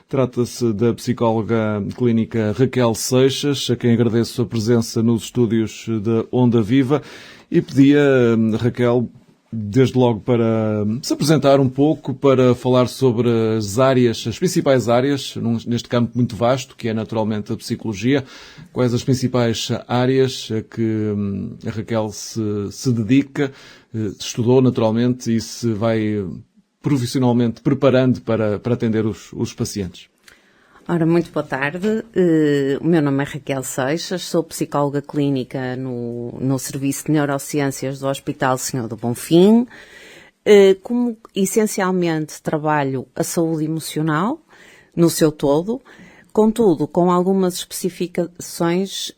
Trata-se da psicóloga clínica Raquel Seixas, a quem agradeço a presença nos estúdios da Onda Viva, e pedia, Raquel, desde logo para se apresentar um pouco, para falar sobre as principais áreas, neste campo muito vasto, que é naturalmente a psicologia. Quais as principais áreas a que a Raquel se dedica, estudou naturalmente e se vai profissionalmente preparando para atender os pacientes? Ora, muito boa tarde. O meu nome é Raquel Seixas, sou psicóloga clínica no Serviço de Neurociências do Hospital Senhor do Bonfim. Como essencialmente trabalho a saúde emocional no seu todo, contudo, com algumas especificações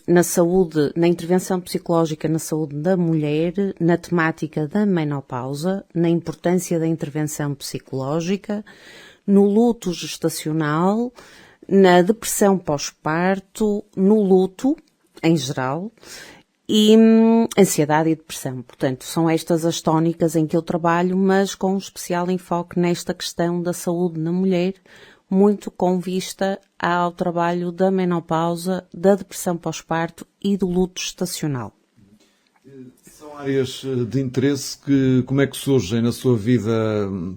na saúde, na intervenção psicológica na saúde da mulher, na temática da menopausa, na importância da intervenção psicológica, no luto gestacional, na depressão pós-parto, no luto, em geral, e ansiedade e depressão. Portanto, são estas as tónicas em que eu trabalho, mas com um especial enfoque nesta questão da saúde na mulher, muito com vista ao trabalho da menopausa, da depressão pós-parto e do luto gestacional. São áreas de interesse que, como é que surgem na sua vida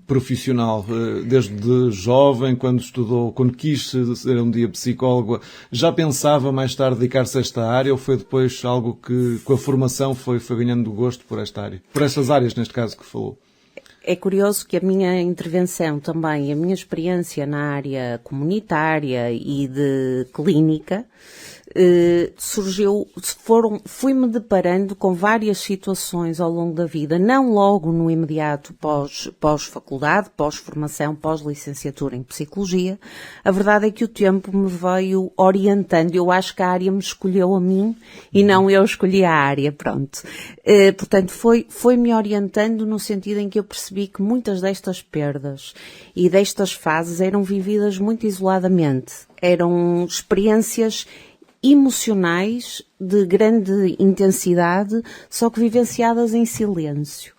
profissional? Desde jovem, quando estudou, quando quis ser um dia psicóloga, já pensava mais tarde dedicar-se a esta área, ou foi depois algo que, com a formação, foi ganhando gosto por esta área? Por estas áreas, neste caso, que falou. É curioso que a minha intervenção também, a minha experiência na área comunitária e de clínica, fui-me deparando com várias situações ao longo da vida, não logo no imediato pós-faculdade, pós-formação, pós-licenciatura em Psicologia. A verdade é que o tempo me veio orientando. Eu acho que a área me escolheu a mim e não eu escolhi a área, pronto. Portanto, foi-me orientando no sentido em que eu percebi que muitas destas perdas e destas fases eram vividas muito isoladamente. Eram experiências emocionais de grande intensidade, só que vivenciadas em silêncio.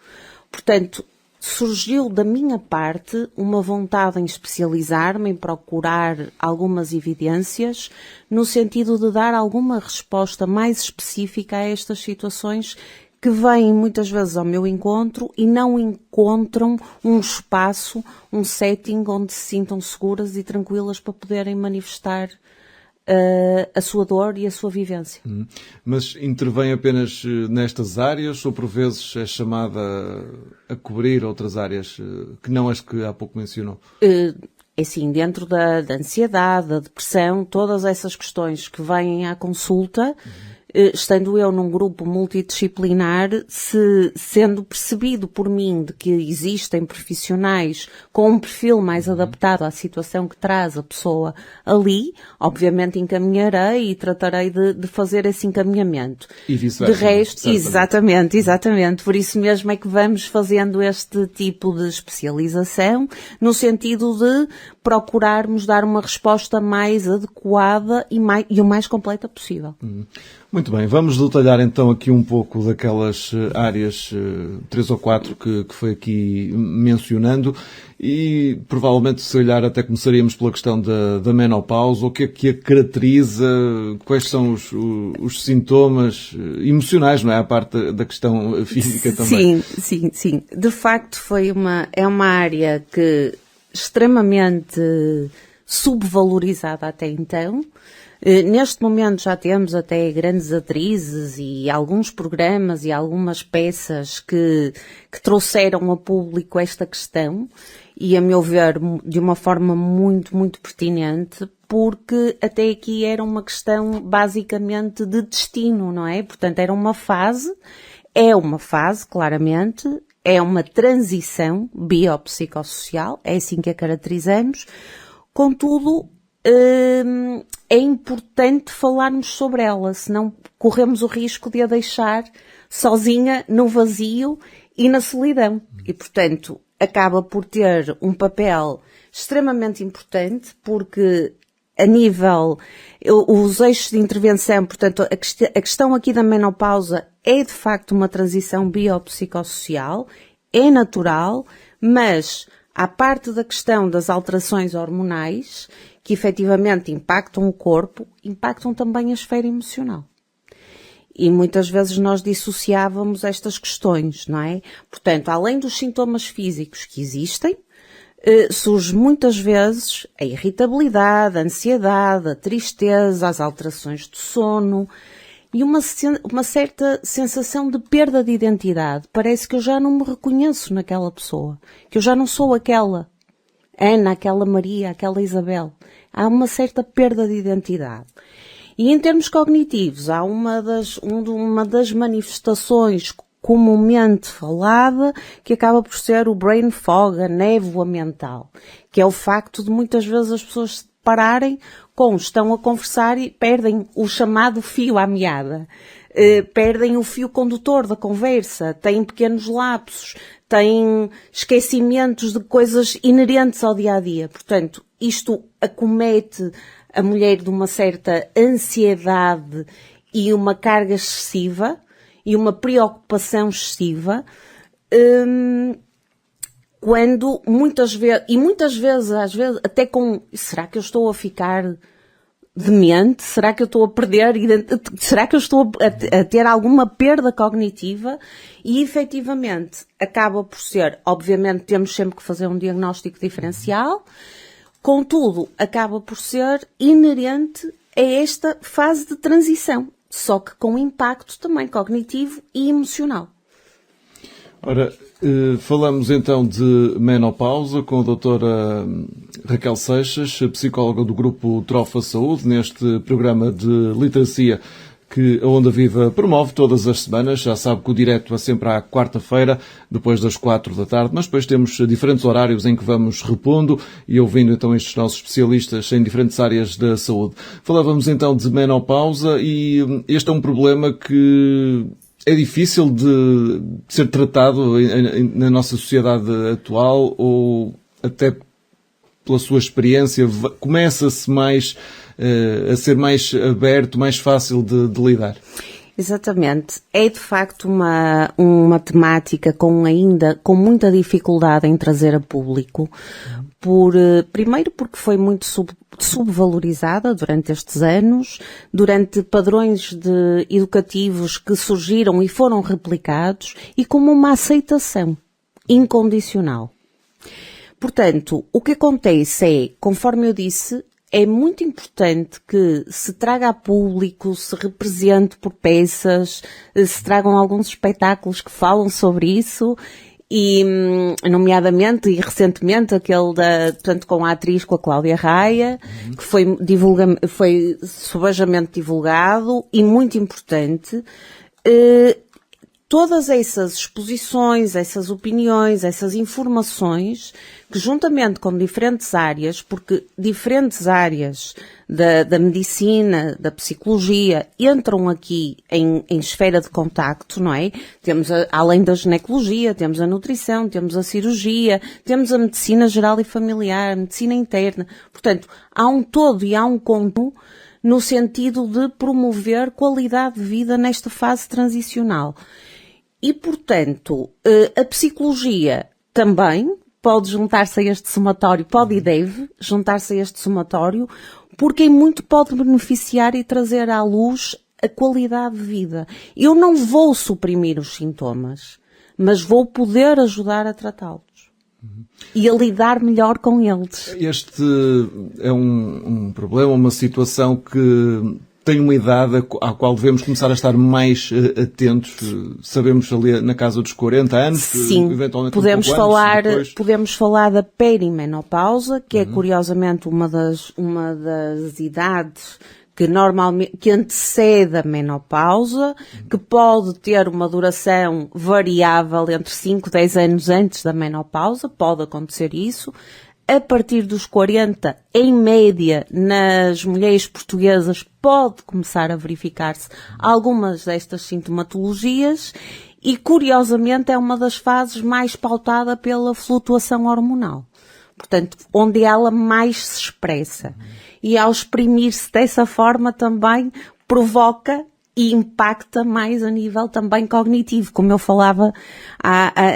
Portanto, surgiu da minha parte uma vontade em especializar-me, em procurar algumas evidências, no sentido de dar alguma resposta mais específica a estas situações que vêm muitas vezes ao meu encontro e não encontram um espaço, um setting onde se sintam seguras e tranquilas para poderem manifestar a sua dor e a sua vivência. Mas intervém apenas nestas áreas ou por vezes é chamada a cobrir outras áreas que não as que há pouco mencionou? É assim, dentro da ansiedade, da depressão, todas essas questões que vêm à consulta, estando eu num grupo multidisciplinar, sendo percebido por mim de que existem profissionais com um perfil mais adaptado à situação que traz a pessoa ali, obviamente encaminharei e tratarei de fazer esse encaminhamento. E vice-versa. De resto, exatamente. Por isso mesmo é que vamos fazendo este tipo de especialização, no sentido de procurarmos dar uma resposta mais adequada e o mais completa possível. Muito bem, vamos detalhar então aqui um pouco daquelas áreas, 3 ou 4 que foi aqui mencionando, e provavelmente se olhar até começaríamos pela questão da menopausa. O que é que a caracteriza, quais são os sintomas emocionais, não é? A parte da questão física também. Sim. De facto é uma área que extremamente subvalorizada até então. Neste momento já temos até grandes atrizes e alguns programas e algumas peças que trouxeram a público esta questão e, a meu ver, de uma forma muito, muito pertinente, porque até aqui era uma questão basicamente de destino, não é? Portanto, era uma fase, claramente, é uma transição biopsicossocial, é assim que a caracterizamos. Contudo, é importante falarmos sobre ela, senão corremos o risco de a deixar sozinha no vazio e na solidão. E, portanto, acaba por ter um papel extremamente importante, porque a nível, os eixos de intervenção, portanto, a questão aqui da menopausa é de facto uma transição biopsicossocial, é natural, mas à parte da questão das alterações hormonais, que efetivamente impactam o corpo, impactam também a esfera emocional. E muitas vezes nós dissociávamos estas questões, não é? Portanto, além dos sintomas físicos que existem, surge muitas vezes a irritabilidade, a ansiedade, a tristeza, as alterações de sono e uma certa sensação de perda de identidade. Parece que eu já não me reconheço naquela pessoa, que eu já não sou aquela Ana, aquela Maria, aquela Isabel. Há uma certa perda de identidade. E em termos cognitivos, há uma das manifestações comumente falada que acaba por ser o brain fog, a névoa mental, que é o facto de muitas vezes as pessoas se depararem estão a conversar e perdem o chamado fio à meada, perdem o fio condutor da conversa, têm pequenos lapsos, têm esquecimentos de coisas inerentes ao dia-a-dia. Portanto, isto acomete a mulher de uma certa ansiedade e uma carga excessiva e uma preocupação excessiva, quando muitas vezes, às vezes, até com, será que eu estou a ficar demente? Será que eu estou a perder? Será que eu estou a ter alguma perda cognitiva? E, efetivamente, acaba por ser, obviamente, temos sempre que fazer um diagnóstico diferencial, contudo, acaba por ser inerente a esta fase de transição, só que com impacto também cognitivo e emocional. Ora, falamos então de menopausa com a doutora Raquel Seixas, psicóloga do grupo Trofa Saúde, neste programa de literacia que a Onda Viva promove todas as semanas. Já sabe que o direto é sempre à quarta-feira, depois das 4 da tarde, mas depois temos diferentes horários em que vamos repondo e ouvindo então estes nossos especialistas em diferentes áreas da saúde. Falávamos então de menopausa e este é um problema que é difícil de ser tratado na nossa sociedade atual, ou até pela sua experiência começa-se mais a ser mais aberto, mais fácil de lidar? Exatamente. É de facto uma temática com muita dificuldade em trazer a público. Primeiro porque foi muito subvalorizada durante estes anos, durante padrões educativos que surgiram e foram replicados, e como uma aceitação incondicional. Portanto, o que acontece é, conforme eu disse, é muito importante que se traga a público, se represente por peças, se tragam alguns espetáculos que falam sobre isso, e nomeadamente e recentemente portanto, com a atriz, com a Cláudia Raia, que foi subejamente divulgado e muito importante. Todas essas exposições, essas opiniões, essas informações, que juntamente com diferentes áreas, porque diferentes áreas da medicina, da psicologia, entram aqui em esfera de contacto, não é? Temos, além da ginecologia, temos a nutrição, temos a cirurgia, temos a medicina geral e familiar, a medicina interna. Portanto, há um todo e há um conjunto no sentido de promover qualidade de vida nesta fase transicional. E, portanto, a psicologia também pode juntar-se a este somatório, pode e deve juntar-se a este somatório, porque em muito pode beneficiar e trazer à luz a qualidade de vida. Eu não vou suprimir os sintomas, mas vou poder ajudar a tratá-los. E a lidar melhor com eles. Este é um problema, uma situação que tem uma idade à qual devemos começar a estar mais atentos. Sabemos ali na casa dos 40 anos. Sim, eventualmente podemos falar da perimenopausa, que é curiosamente uma das idades que antecede a menopausa, que pode ter uma duração variável entre 5 e 10 anos antes da menopausa, pode acontecer isso. A partir dos 40, em média, nas mulheres portuguesas, pode começar a verificar-se algumas destas sintomatologias e, curiosamente, é uma das fases mais pautada pela flutuação hormonal. Portanto, onde ela mais se expressa. E ao exprimir-se dessa forma também provoca e impacta mais a nível também cognitivo, como eu falava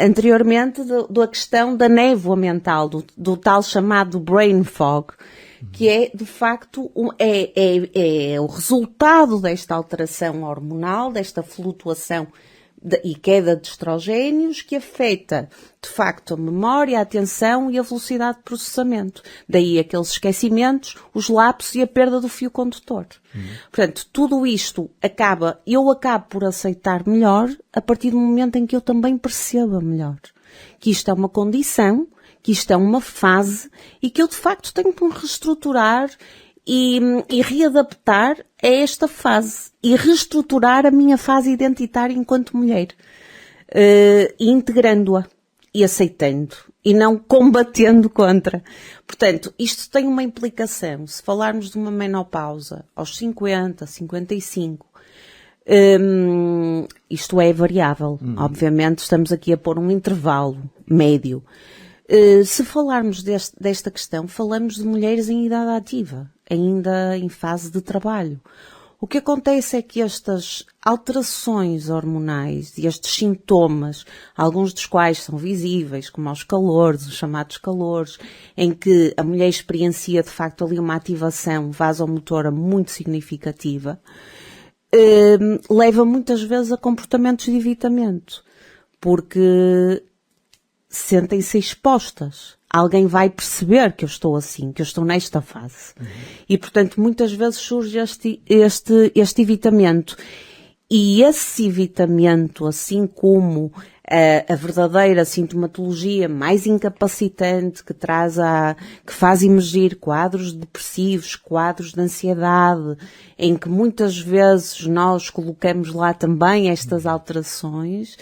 anteriormente da questão da névoa mental, do tal chamado brain fog, que é, de facto, é o resultado desta alteração hormonal, desta flutuação e queda de estrogénios que afeta, de facto, a memória, a atenção e a velocidade de processamento. Daí aqueles esquecimentos, os lapsos e a perda do fio condutor. Portanto, tudo isto eu acabo por aceitar melhor a partir do momento em que eu também perceba melhor que isto é uma condição, que isto é uma fase e que eu, de facto, tenho que me reestruturar e readaptar a esta fase e reestruturar a minha fase identitária enquanto mulher, integrando-a e aceitando e não combatendo contra. Portanto, isto tem uma implicação. Se falarmos de uma menopausa aos 50, 55, isto é variável. Obviamente estamos aqui a pôr um intervalo médio. Se falarmos desta questão, falamos de mulheres em idade ativa, ainda em fase de trabalho. O que acontece é que estas alterações hormonais e estes sintomas, alguns dos quais são visíveis, como os calores, os chamados calores, em que a mulher experiencia de facto ali uma ativação vasomotora muito significativa, leva muitas vezes a comportamentos de evitamento, porque sentem-se expostas. Alguém vai perceber que eu estou assim, que eu estou nesta fase. E, portanto, muitas vezes surge este evitamento. E esse evitamento, assim como a verdadeira sintomatologia mais incapacitante que faz emergir quadros depressivos, quadros de ansiedade, em que muitas vezes nós colocamos lá também estas alterações,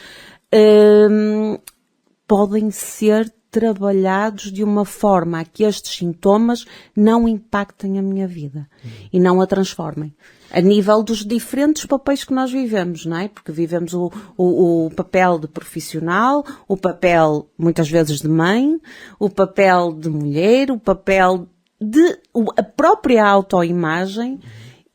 podem ser trabalhados de uma forma a que estes sintomas não impactem a minha vida e não a transformem. A nível dos diferentes papéis que nós vivemos, não é? Porque vivemos o papel de profissional, o papel, muitas vezes, de mãe, o papel de mulher, o papel de a própria autoimagem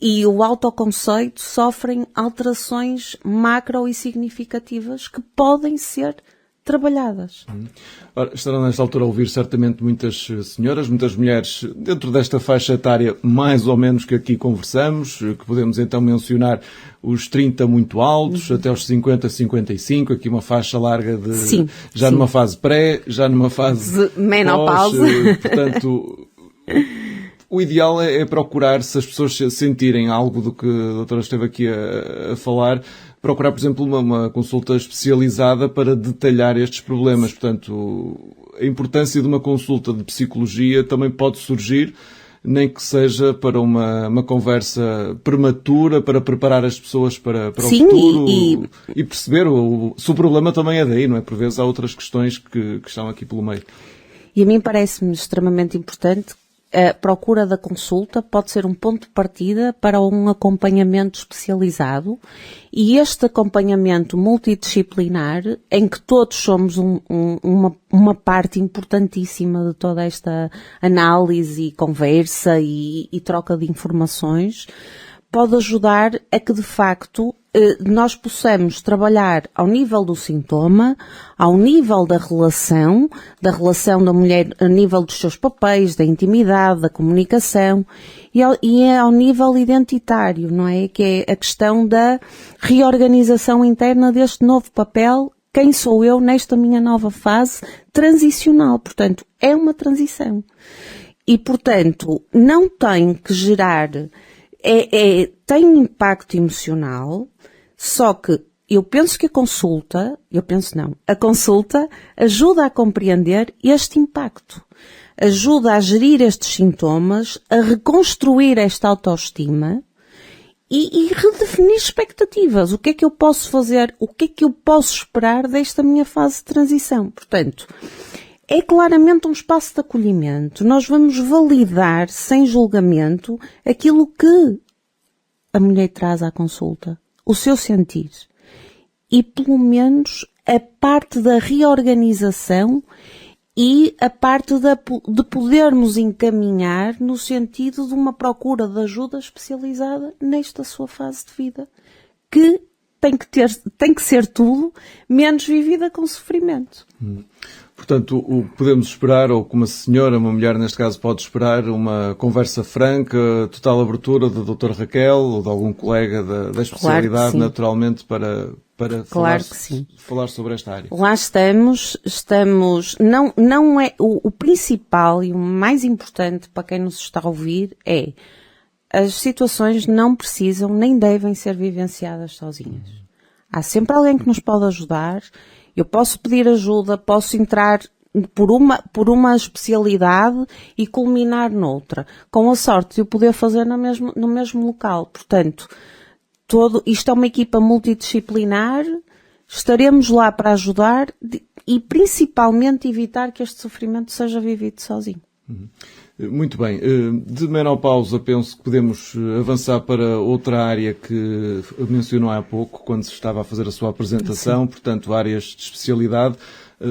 e o autoconceito sofrem alterações macro e significativas que podem ser trabalhadas. Ora, estarão nesta altura a ouvir certamente muitas senhoras, muitas mulheres dentro desta faixa etária mais ou menos que aqui conversamos, que podemos então mencionar os 30 muito altos, até os 50, 55, aqui uma faixa larga de... Sim, já sim. Numa fase pré, já numa fase... menopausa. Portanto... O ideal é procurar, se as pessoas sentirem algo do que a doutora esteve aqui a falar, procurar, por exemplo, uma consulta especializada para detalhar estes problemas. Portanto, a importância de uma consulta de psicologia também pode surgir, nem que seja para uma conversa prematura, para preparar as pessoas para o futuro e perceber se o problema também é daí, não é? Por vezes há outras questões que estão aqui pelo meio. E a mim parece-me extremamente importante. A procura da consulta pode ser um ponto de partida para um acompanhamento especializado e este acompanhamento multidisciplinar, em que todos somos uma parte importantíssima de toda esta análise, conversa e troca de informações, pode ajudar a que, de facto, nós possamos trabalhar ao nível do sintoma, ao nível da relação da mulher, a nível dos seus papéis, da intimidade, da comunicação e ao nível identitário, não é? Que é a questão da reorganização interna deste novo papel. Quem sou eu nesta minha nova fase transicional? Portanto, é uma transição. E, portanto, não tem que gerar... tem impacto emocional, só que a consulta ajuda a compreender este impacto, ajuda a gerir estes sintomas, a reconstruir esta autoestima e redefinir expectativas. O que é que eu posso fazer? O que é que eu posso esperar desta minha fase de transição? Portanto, é claramente um espaço de acolhimento. Nós vamos validar, sem julgamento, aquilo que a mulher traz à consulta, o seu sentir. E, pelo menos, a parte da reorganização e a parte de podermos encaminhar no sentido de uma procura de ajuda especializada nesta sua fase de vida, que tem que ser tudo menos vivida com sofrimento. Portanto, o que podemos esperar, ou como uma mulher neste caso, pode esperar uma conversa franca, total abertura da doutora Raquel ou de algum colega da especialidade, claro, naturalmente, para claro falar sobre esta área. Lá estamos, não é, o principal e o mais importante para quem nos está a ouvir é: as situações não precisam nem devem ser vivenciadas sozinhas. Há sempre alguém que nos pode ajudar. Eu posso pedir ajuda, posso entrar por uma especialidade e culminar noutra, com a sorte de eu poder fazer no mesmo local. Portanto, isto é uma equipa multidisciplinar, estaremos lá para ajudar e principalmente evitar que este sofrimento seja vivido sozinho. Muito bem. De menopausa, penso que podemos avançar para outra área que mencionou há pouco, quando se estava a fazer a sua apresentação, sim, portanto, áreas de especialidade.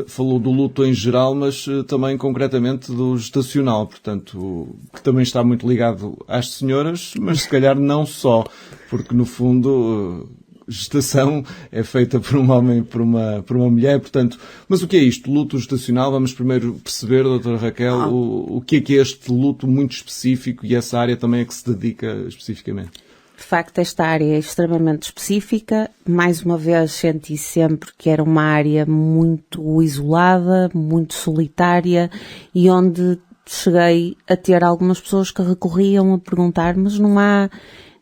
Falou do luto em geral, mas também concretamente do gestacional, portanto, que também está muito ligado às senhoras, mas se calhar não só, porque no fundo gestação é feita por um homem e por uma mulher, portanto, mas o que é isto? Luto gestacional? Vamos primeiro perceber, doutora Raquel, o que é este luto muito específico e essa área também a que se dedica especificamente? De facto, esta área é extremamente específica. Mais uma vez, senti sempre que era uma área muito isolada, muito solitária e onde cheguei a ter algumas pessoas que recorriam a perguntar: mas não há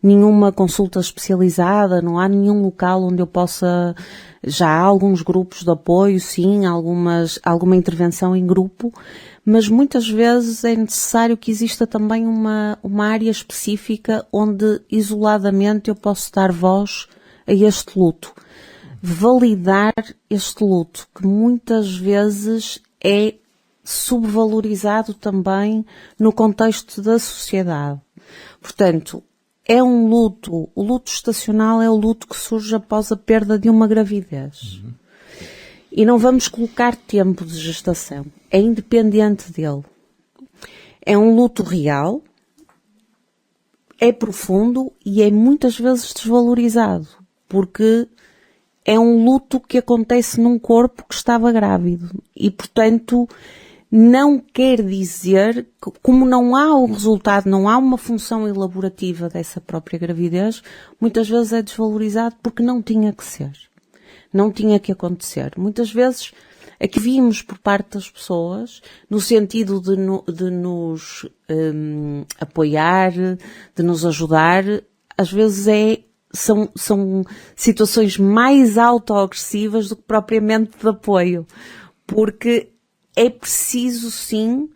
nenhuma consulta especializada, não há nenhum local onde eu possa... Já há alguns grupos de apoio, sim, alguma intervenção em grupo, mas muitas vezes é necessário que exista também uma área específica onde isoladamente eu posso dar voz a este luto. Validar este luto, que muitas vezes é subvalorizado também no contexto da sociedade. Portanto, é um luto, o luto gestacional é o luto que surge após a perda de uma gravidez. E não vamos colocar tempo de gestação, é independente dele. É um luto real, é profundo e é muitas vezes desvalorizado, porque é um luto que acontece num corpo que estava grávido e, portanto, não quer dizer que, como não há o resultado, não há uma função elaborativa dessa própria gravidez, muitas vezes é desvalorizado porque não tinha que ser. Não tinha que acontecer. Muitas vezes, aqui vimos por parte das pessoas, no sentido de nos apoiar, de nos ajudar, às vezes são situações mais autoagressivas do que propriamente de apoio. Porque é preciso, sim,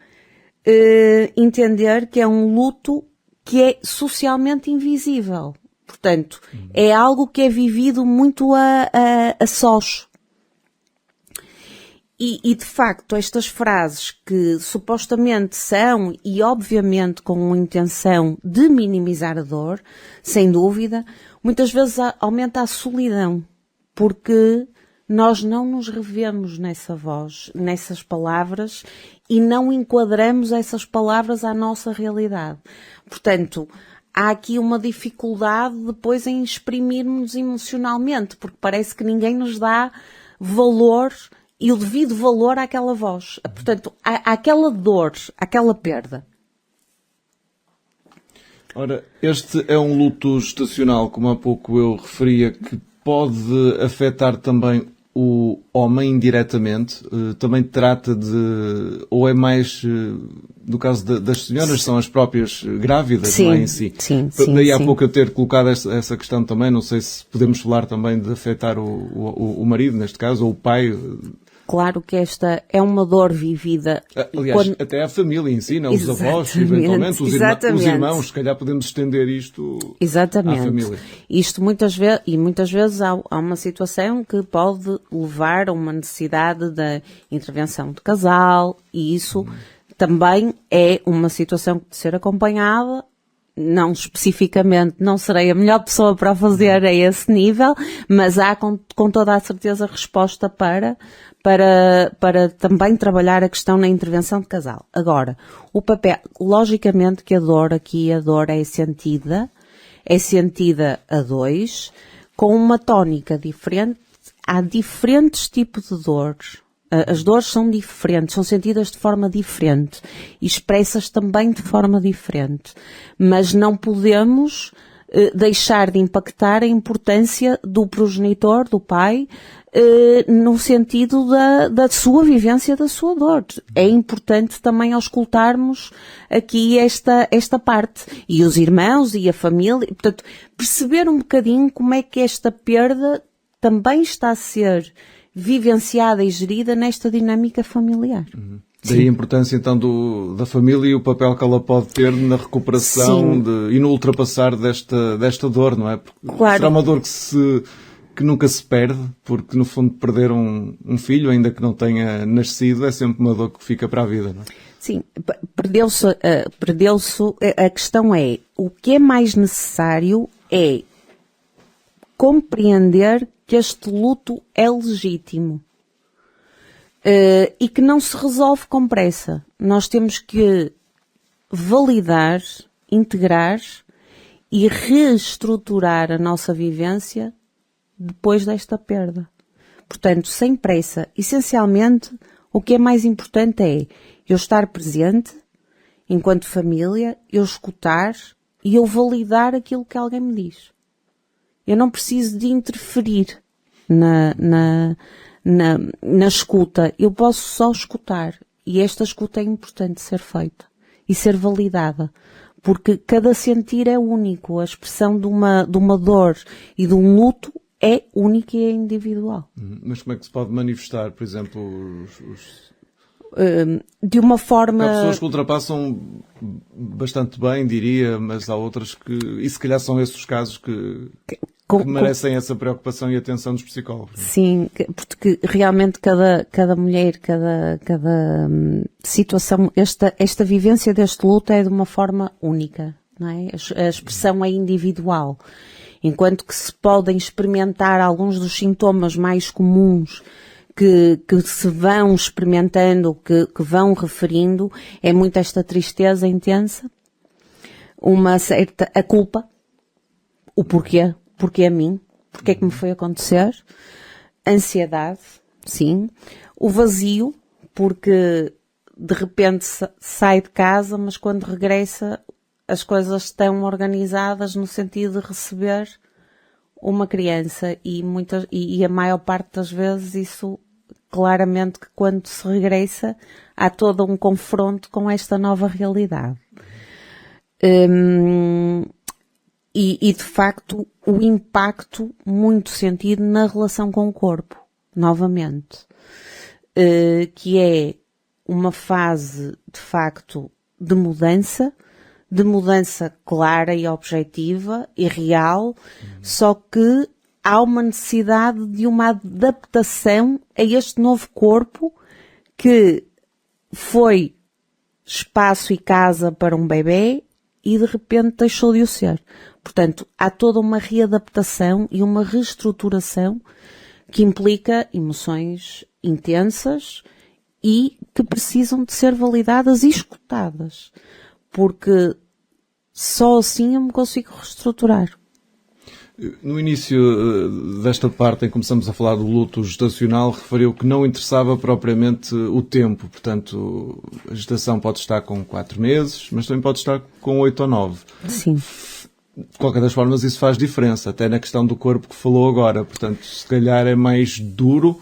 entender que é um luto que é socialmente invisível. Portanto, é algo que é vivido muito a sós. E, de facto, estas frases que supostamente são, e obviamente com a intenção de minimizar a dor, sem dúvida, muitas vezes aumenta a solidão, porque nós não nos revemos nessa voz, nessas palavras, e não enquadramos essas palavras à nossa realidade. Portanto, há aqui uma dificuldade depois em exprimirmos emocionalmente, porque parece que ninguém nos dá valor e o devido valor àquela voz. Portanto, àquela dor, àquela perda. Ora, este é um luto gestacional, como há pouco eu referia, que pode afetar também o homem indiretamente, também trata de, ou é mais, no caso das senhoras, são as próprias grávidas, sim, não é em si? Sim, Daí há sim. pouco eu ter colocado essa questão também, não sei se podemos falar também de afetar o marido, neste caso, ou o pai. Claro que esta é uma dor vivida. Aliás, até a família em si, não? Os avós, eventualmente, os irmãos, se calhar podemos estender isto à família. Isto muitas vezes há uma situação que pode levar a uma necessidade da intervenção de casal, e isso também é uma situação que deve ser acompanhada. Não especificamente, não serei a melhor pessoa para fazer a esse nível, mas há com toda a certeza resposta para também trabalhar a questão na intervenção de casal. Agora, o papel, logicamente que a dor é sentida a dois, com uma tónica diferente. Há diferentes tipos de dores. As dores são diferentes, são sentidas de forma diferente e expressas também de forma diferente. Mas não podemos deixar de impactar a importância do progenitor, do pai, no sentido da sua vivência, da sua dor. É importante também auscultarmos aqui esta parte. E os irmãos e a família, portanto, perceber um bocadinho como é que esta perda também está a ser vivenciada e gerida nesta dinâmica familiar. Daí a importância então da família e o papel que ela pode ter na recuperação e no ultrapassar desta dor, não é? Porque claro. Será uma dor que nunca se perde, porque no fundo perder um filho, ainda que não tenha nascido, é sempre uma dor que fica para a vida, não é? Sim, perdeu-se, a questão é, o que é mais necessário é compreender que este luto é legítimo. E que não se resolve com pressa. Nós temos que validar, integrar e reestruturar a nossa vivência depois desta perda. Portanto, sem pressa. Essencialmente, o que é mais importante é eu estar presente enquanto família, eu escutar e eu validar aquilo que alguém me diz. Eu não preciso de interferir na escuta, eu posso só escutar. E esta escuta é importante ser feita e ser validada. Porque cada sentir é único. A expressão de uma dor e de um luto é única e é individual. Mas como é que se pode manifestar, por exemplo, de uma forma... Há pessoas que ultrapassam bastante bem, diria, mas há outras que... E se calhar são esses os casos que merecem essa preocupação e atenção dos psicólogos. Sim, porque realmente cada mulher, cada situação, esta vivência deste luto é de uma forma única, não é? A expressão é individual. Enquanto que se podem experimentar alguns dos sintomas mais comuns que se vão experimentando, que vão referindo, é muito esta tristeza intensa, a culpa, o porquê. Porquê a mim? Porquê é que me foi acontecer? Ansiedade, sim. O vazio, porque de repente sai de casa, mas quando regressa as coisas estão organizadas no sentido de receber uma criança e a maior parte das vezes isso, claramente que quando se regressa há todo um confronto com esta nova realidade. E de facto o impacto muito sentido na relação com o corpo, novamente, que é uma fase de facto de mudança clara e objetiva e real, só que há uma necessidade de uma adaptação a este novo corpo que foi espaço e casa para um bebê e de repente deixou de o ser. Portanto, há toda uma readaptação e uma reestruturação que implica emoções intensas e que precisam de ser validadas e escutadas. Porque só assim eu me consigo reestruturar. No início desta parte em que começamos a falar do luto gestacional, referiu que não interessava propriamente o tempo. Portanto, a gestação pode estar com 4 meses, mas também pode estar com 8 ou 9. Sim. De qualquer das formas, isso faz diferença, até na questão do corpo que falou agora. Portanto, se calhar é mais duro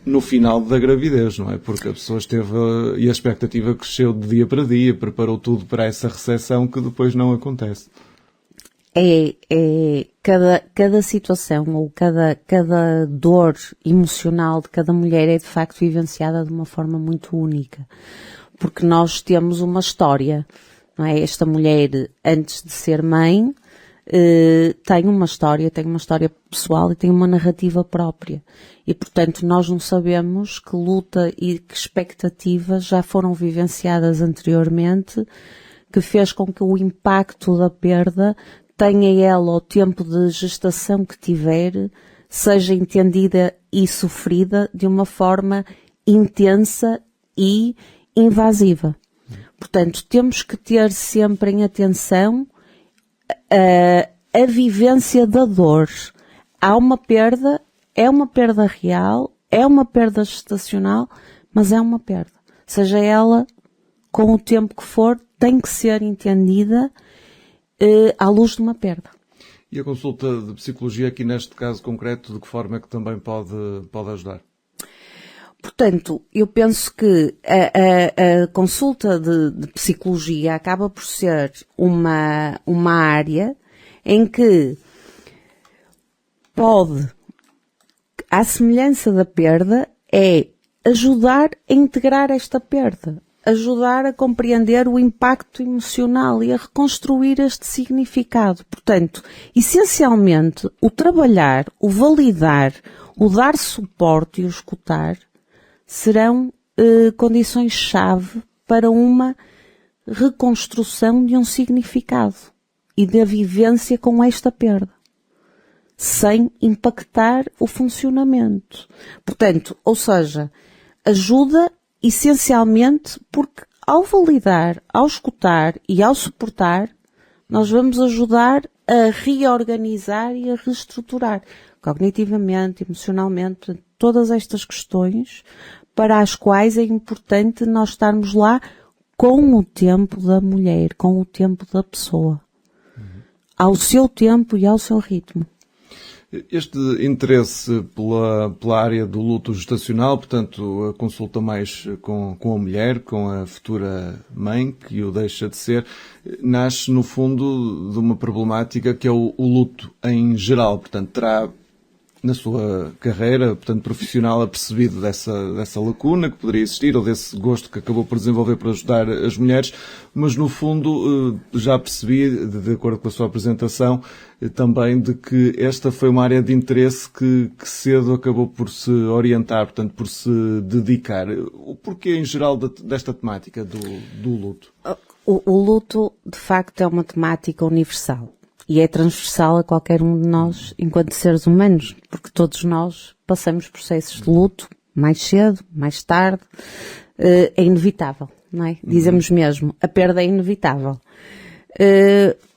no final da gravidez, não é? Porque a pessoa esteve e a expectativa cresceu de dia para dia, preparou tudo para essa recepção que depois não acontece. Cada situação ou cada dor emocional de cada mulher é de facto vivenciada de uma forma muito única. Porque nós temos uma história, não é? Esta mulher, antes de ser mãe, tem uma história pessoal e tem uma narrativa própria. E, portanto, nós não sabemos que luta e que expectativas já foram vivenciadas anteriormente, que fez com que o impacto da perda tenha ela o tempo de gestação que tiver, seja entendida e sofrida de uma forma intensa e invasiva. Portanto, temos que ter sempre em atenção a vivência da dor. Há uma perda, é uma perda real, é uma perda gestacional, mas é uma perda. Seja ela com o tempo que for, tem que ser entendida à luz de uma perda. E a consulta de psicologia aqui neste caso concreto, de que forma é que também pode ajudar? Portanto, eu penso que a consulta de psicologia acaba por ser uma área em que pode, à semelhança da perda, é ajudar a integrar esta perda, ajudar a compreender o impacto emocional e a reconstruir este significado. Portanto, essencialmente, o trabalhar, o validar, o dar suporte e o escutar serão condições-chave para uma reconstrução de um significado e da vivência com esta perda, sem impactar o funcionamento. Portanto, ou seja, ajuda essencialmente porque ao validar, ao escutar e ao suportar, nós vamos ajudar a reorganizar e a reestruturar cognitivamente, emocionalmente, todas estas questões para as quais é importante nós estarmos lá com o tempo da mulher, com o tempo da pessoa, ao seu tempo e ao seu ritmo. Este interesse pela área do luto gestacional, portanto, a consulta mais com a mulher, com a futura mãe, que o deixa de ser, nasce, no fundo, de uma problemática que é o luto em geral. Portanto, terá, na sua carreira, portanto, profissional, apercebido dessa lacuna que poderia existir, ou desse gosto que acabou por desenvolver para ajudar as mulheres, mas, no fundo, já percebi, de acordo com a sua apresentação, também de que esta foi uma área de interesse que cedo acabou por se orientar, portanto, por se dedicar. O porquê, em geral, desta temática do luto? O luto, de facto, é uma temática universal. E é transversal a qualquer um de nós, enquanto seres humanos, porque todos nós passamos processos de luto, mais cedo, mais tarde, é inevitável, não é? Dizemos mesmo, a perda é inevitável.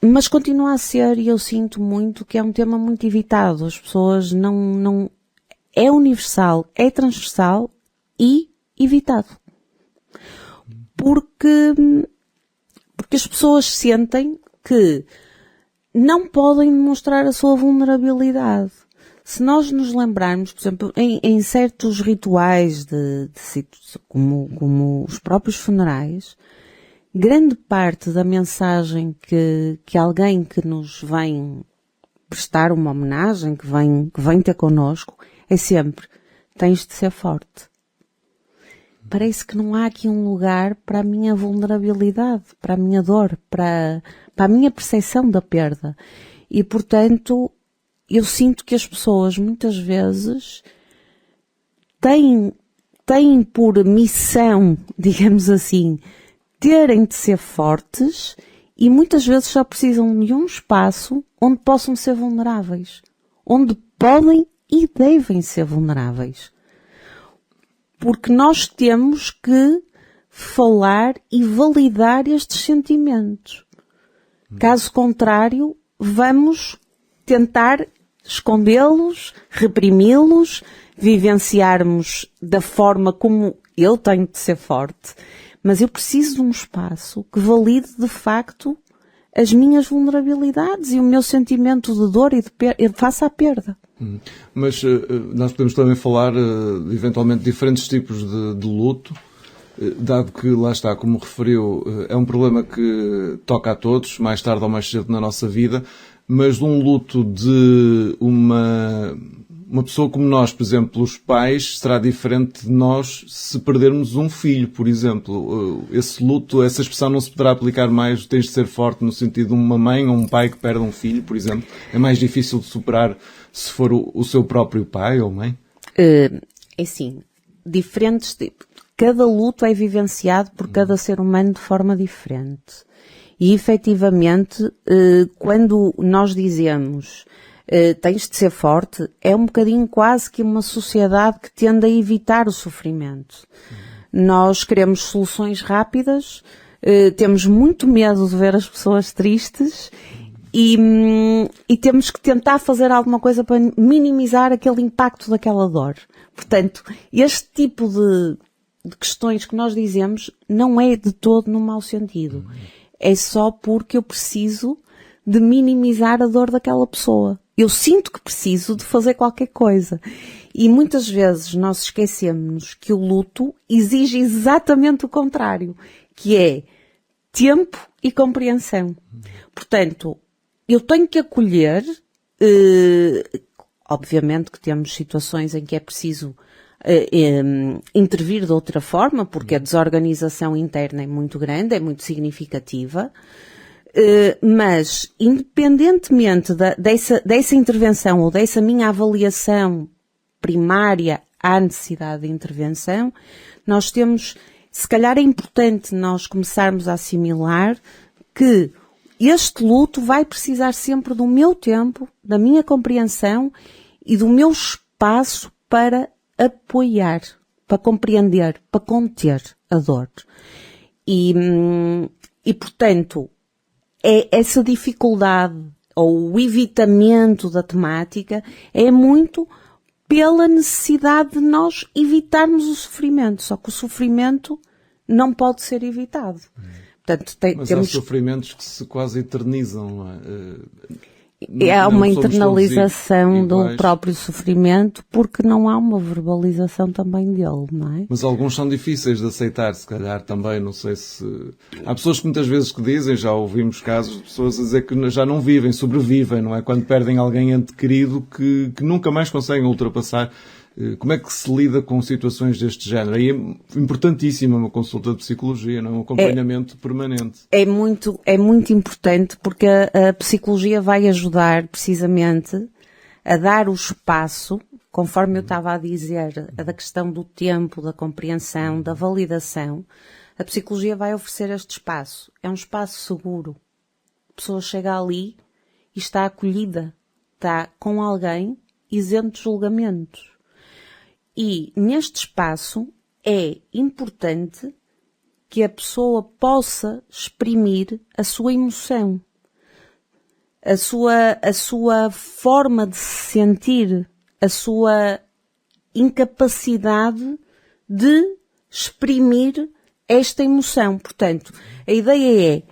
Mas continua a ser, e eu sinto muito, que é um tema muito evitado. As pessoas não é universal, é transversal e evitado. Porque as pessoas sentem que não podem demonstrar a sua vulnerabilidade. Se nós nos lembrarmos, por exemplo, em certos rituais como os próprios funerais, grande parte da mensagem que alguém que nos vem prestar uma homenagem, que vem ter connosco, é sempre: tens de ser forte. Parece que não há aqui um lugar para a minha vulnerabilidade, para a minha dor, para a minha percepção da perda. E, portanto, eu sinto que as pessoas, muitas vezes, têm por missão, digamos assim, terem de ser fortes e muitas vezes só precisam de um espaço onde possam ser vulneráveis. Onde podem e devem ser vulneráveis. Porque nós temos que falar e validar estes sentimentos. Caso contrário, vamos tentar escondê-los, reprimi-los, vivenciarmos da forma como eu tenho de ser forte. Mas eu preciso de um espaço que valide de facto as minhas vulnerabilidades e o meu sentimento de dor e face à perda. Mas nós podemos também falar de eventualmente diferentes tipos de luto, dado que, lá está, como referiu, é um problema que toca a todos, mais tarde ou mais cedo na nossa vida, mas de um luto de uma pessoa como nós, por exemplo, os pais, será diferente de nós se perdermos um filho, por exemplo. Esse luto, essa expressão não se poderá aplicar mais, tens de ser forte, no sentido de uma mãe ou um pai que perde um filho, por exemplo. É mais difícil de superar se for o seu próprio pai ou mãe? É assim, diferentes tipos. Cada luto é vivenciado por cada ser humano de forma diferente. E, efetivamente, quando nós dizemos tens de ser forte, é um bocadinho quase que uma sociedade que tende a evitar o sofrimento. Nós queremos soluções rápidas, temos muito medo de ver as pessoas tristes E temos que tentar fazer alguma coisa para minimizar aquele impacto daquela dor. Portanto, este tipo de questões que nós dizemos não é de todo no mau sentido. É só porque eu preciso de minimizar a dor daquela pessoa. Eu sinto que preciso de fazer qualquer coisa. E muitas vezes nós esquecemos que o luto exige exatamente o contrário, que é tempo e compreensão. Portanto, eu tenho que acolher, obviamente que temos situações em que é preciso intervir de outra forma, porque a desorganização interna é muito grande, é muito significativa, mas independentemente dessa intervenção ou dessa minha avaliação primária à necessidade de intervenção, nós temos, se calhar é importante nós começarmos a assimilar que este luto vai precisar sempre do meu tempo, da minha compreensão e do meu espaço para apoiar, para compreender, para conter a dor. E portanto, essa dificuldade ou o evitamento da temática é muito pela necessidade de nós evitarmos o sofrimento. Só que o sofrimento não pode ser evitado. Portanto, mas temos... há sofrimentos que se quase eternizam, não é? Há uma internalização do próprio sofrimento porque não há uma verbalização também dele, não é? Mas alguns são difíceis de aceitar, se calhar também, não sei se... Há pessoas que muitas vezes que dizem, já ouvimos casos de pessoas a dizer que já não vivem, sobrevivem, não é? Quando perdem alguém ente querido que nunca mais conseguem ultrapassar. Como é que se lida com situações deste género? Aí é importantíssima uma consulta de psicologia, não é? Um acompanhamento permanente. É muito importante porque a psicologia vai ajudar precisamente a dar o espaço, conforme eu estava a dizer, da questão do tempo, da compreensão, da validação. A psicologia vai oferecer este espaço. É um espaço seguro. A pessoa chega ali e está acolhida, está com alguém isento de julgamentos. E neste espaço é importante que a pessoa possa exprimir a sua emoção, a sua forma de se sentir, a sua incapacidade de exprimir esta emoção. Portanto, a ideia é,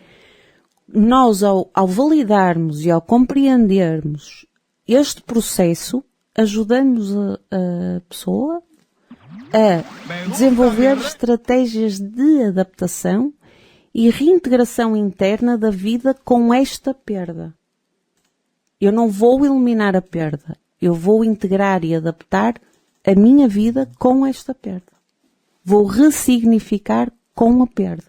nós ao validarmos e ao compreendermos este processo, ajudamos a pessoa a desenvolver estratégias de adaptação e reintegração interna da vida com esta perda. Eu não vou eliminar a perda, eu vou integrar e adaptar a minha vida com esta perda. Vou ressignificar com a perda.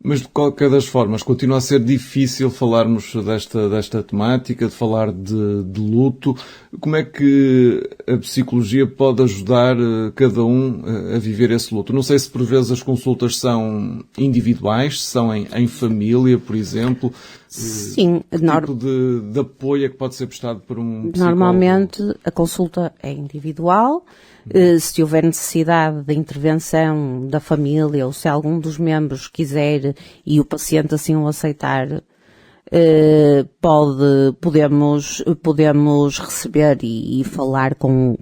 Mas de qualquer das formas, continua a ser difícil falarmos desta temática, de falar de luto. Como é que a psicologia pode ajudar cada um a viver esse luto? Não sei se por vezes as consultas são individuais, se são em família, por exemplo. Sim. Que tipo de apoio é que pode ser prestado por um psicólogo? Normalmente a consulta é individual. Se houver necessidade de intervenção da família ou se algum dos membros quiser e o paciente assim o aceitar, podemos receber e falar com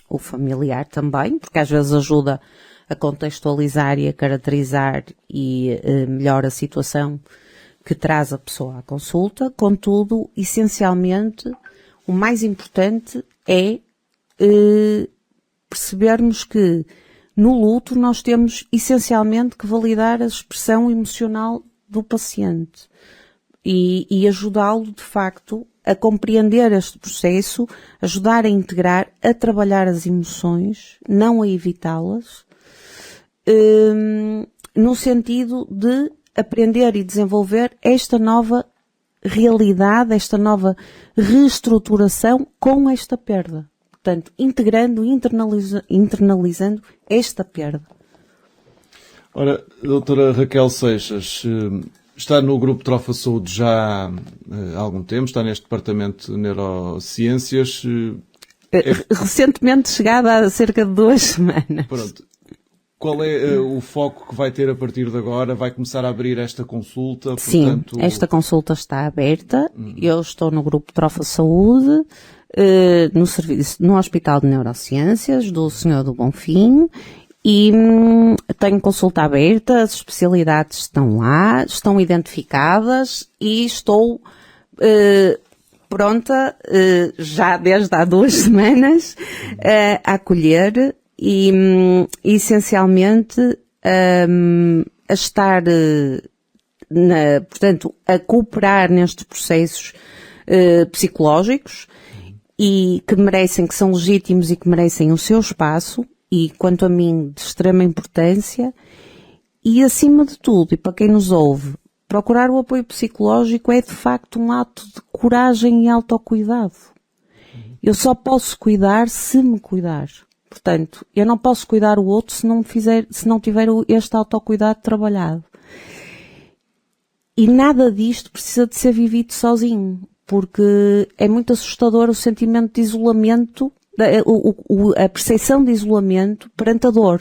o familiar também, porque às vezes ajuda a contextualizar e a caracterizar e melhor a situação que traz a pessoa à consulta. Contudo, essencialmente, o mais importante é percebermos que no luto nós temos essencialmente que validar a expressão emocional do paciente e ajudá-lo de facto a compreender este processo, ajudar a integrar, a trabalhar as emoções, não a evitá-las, no sentido de aprender e desenvolver esta nova realidade, esta nova reestruturação com esta perda. Portanto, integrando, internalizando esta perda. Ora, doutora Raquel Seixas, está no Grupo Trofa Saúde já há algum tempo, está neste departamento de Neurociências. Recentemente chegada há cerca de 2 semanas. Pronto. Qual é o foco que vai ter a partir de agora? Vai começar a abrir esta consulta? Sim, portanto... esta consulta está aberta. Eu estou no grupo Trofa Saúde, no Hospital de Neurociências do Senhor do Bonfim, e tenho consulta aberta, as especialidades estão lá, estão identificadas e estou pronta, já desde há 2 semanas, a acolher e, essencialmente, a estar, portanto, a cooperar nestes processos psicológicos e que são legítimos e que merecem o seu espaço e, quanto a mim, de extrema importância. E, acima de tudo, e para quem nos ouve, procurar o apoio psicológico é, de facto, um ato de coragem e autocuidado. Eu só posso cuidar se me cuidar. Portanto, eu não posso cuidar o outro se não tiver este autocuidado trabalhado. E nada disto precisa de ser vivido sozinho, porque é muito assustador o sentimento de isolamento, a percepção de isolamento perante a dor,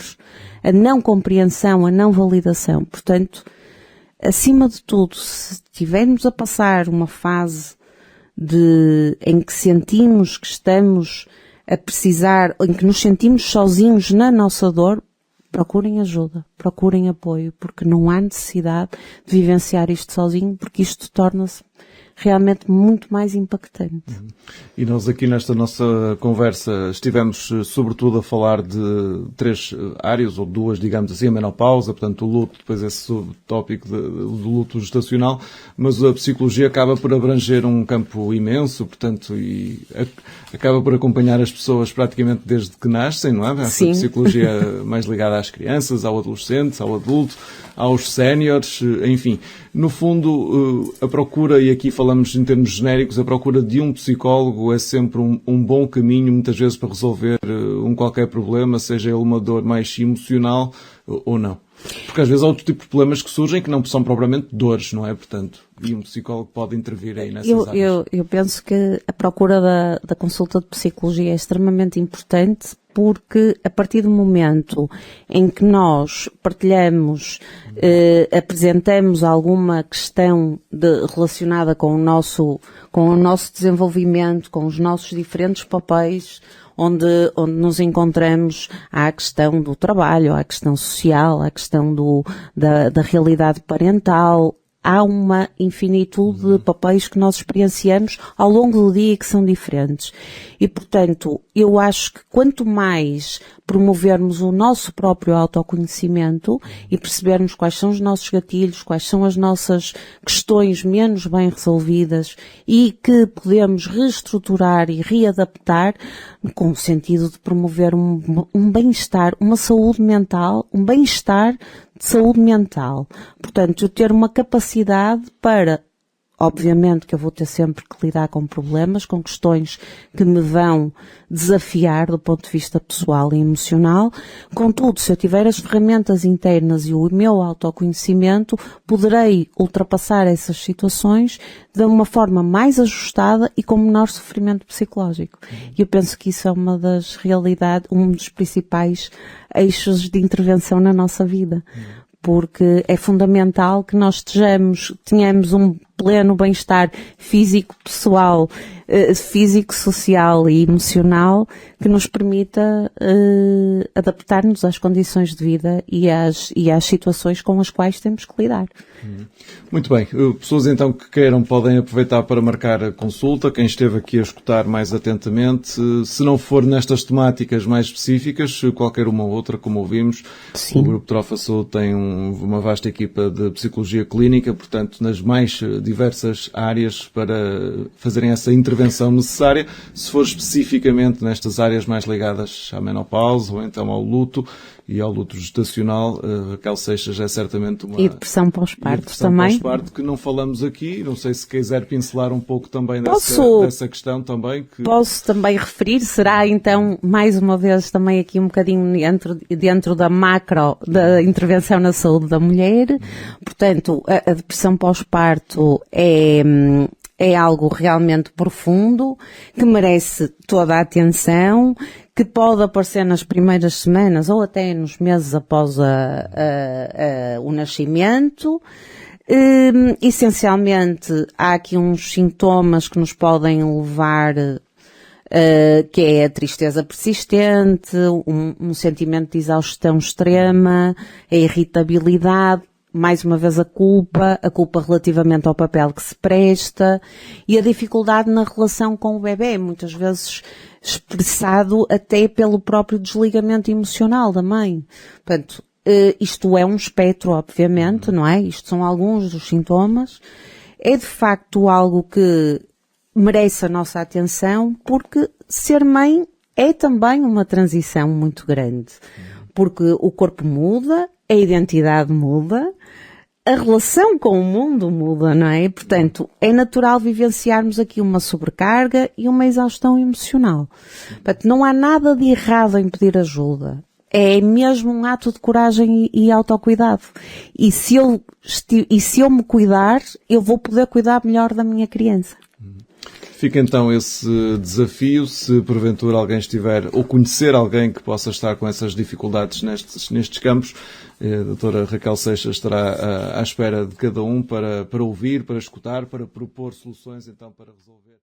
a não compreensão, a não validação. Portanto, acima de tudo, se estivermos a passar uma fase em que sentimos que estamos a precisar, em que nos sentimos sozinhos na nossa dor, procurem ajuda, procurem apoio, porque não há necessidade de vivenciar isto sozinho, porque isto torna-se realmente muito mais impactante. E nós aqui nesta nossa conversa estivemos sobretudo a falar de 3 áreas, ou 2, digamos assim, a menopausa, portanto o luto, depois esse subtópico do luto gestacional, mas a psicologia acaba por abranger um campo imenso, portanto, e acaba por acompanhar as pessoas praticamente desde que nascem, não é? Essa psicologia mais ligada às crianças, ao adolescente, ao adulto, aos séniores, enfim. No fundo, a procura, e aqui falamos em termos genéricos, a procura de um psicólogo é sempre um bom caminho, muitas vezes, para resolver qualquer problema, seja ele uma dor mais emocional ou não. Porque às vezes há outro tipo de problemas que surgem que não são propriamente dores, não é? Portanto, e um psicólogo pode intervir aí nessas áreas. Eu penso que a procura da consulta de psicologia é extremamente importante, porque a partir do momento em que nós partilhamos, apresentamos alguma questão relacionada com o nosso desenvolvimento, com os nossos diferentes papéis, onde nos encontramos, há a questão do trabalho, há a questão social, há a questão da realidade parental, há uma infinitude de papéis que nós experienciamos ao longo do dia que são diferentes. E, portanto, eu acho que quanto mais promovermos o nosso próprio autoconhecimento e percebermos quais são os nossos gatilhos, quais são as nossas questões menos bem resolvidas e que podemos reestruturar e readaptar com o sentido de promover um bem-estar, uma saúde mental, um bem-estar de saúde mental. Portanto, eu ter uma capacidade para, obviamente que eu vou ter sempre que lidar com problemas, com questões que me vão desafiar do ponto de vista pessoal e emocional. Contudo, se eu tiver as ferramentas internas e o meu autoconhecimento, poderei ultrapassar essas situações de uma forma mais ajustada e com menor sofrimento psicológico. E eu penso que isso é uma das realidades, um dos principais eixos de intervenção na nossa vida. Porque é fundamental que nós tenhamos um pleno bem-estar físico, pessoal, físico, social e emocional que nos permita adaptar-nos às condições de vida e às situações com as quais temos que lidar. Muito bem. Pessoas então que queiram podem aproveitar para marcar a consulta. Quem esteve aqui a escutar mais atentamente, se não for nestas temáticas mais específicas, qualquer uma ou outra, como ouvimos, Sim. O Grupo Trofa Saúde tem uma vasta equipa de psicologia clínica, portanto, nas mais diversas áreas para fazerem essa intervenção necessária. Se for especificamente nestas áreas mais ligadas à menopausa ou então ao luto e ao luto gestacional, Raquel Seixas é certamente uma... E depressão pós-parto também. Pós-parto que não falamos aqui. Não sei se quiser pincelar um pouco também dessa questão também. Posso também referir, será então, mais uma vez, também aqui um bocadinho dentro da macro da intervenção na saúde da mulher. Portanto, a depressão pós-parto é algo realmente profundo, que merece toda a atenção, que pode aparecer nas primeiras semanas ou até nos meses após o nascimento. Essencialmente, há aqui uns sintomas que nos podem levar, que é a tristeza persistente, um sentimento de exaustão extrema, a irritabilidade, mais uma vez a culpa relativamente ao papel que se presta e a dificuldade na relação com o bebê, muitas vezes expressado até pelo próprio desligamento emocional da mãe. Portanto, isto é um espectro, obviamente, não é? Isto são alguns dos sintomas. É de facto algo que merece a nossa atenção, porque ser mãe é também uma transição muito grande. Porque o corpo muda, a identidade muda, a relação com o mundo muda, não é? Portanto, é natural vivenciarmos aqui uma sobrecarga e uma exaustão emocional. Portanto, não há nada de errado em pedir ajuda. É mesmo um ato de coragem e autocuidado. E se eu me cuidar, eu vou poder cuidar melhor da minha criança. Fica então esse desafio, se porventura alguém estiver, ou conhecer alguém que possa estar com essas dificuldades nestes campos, a doutora Raquel Seixas estará à espera de cada um para ouvir, para escutar, para propor soluções então para resolver.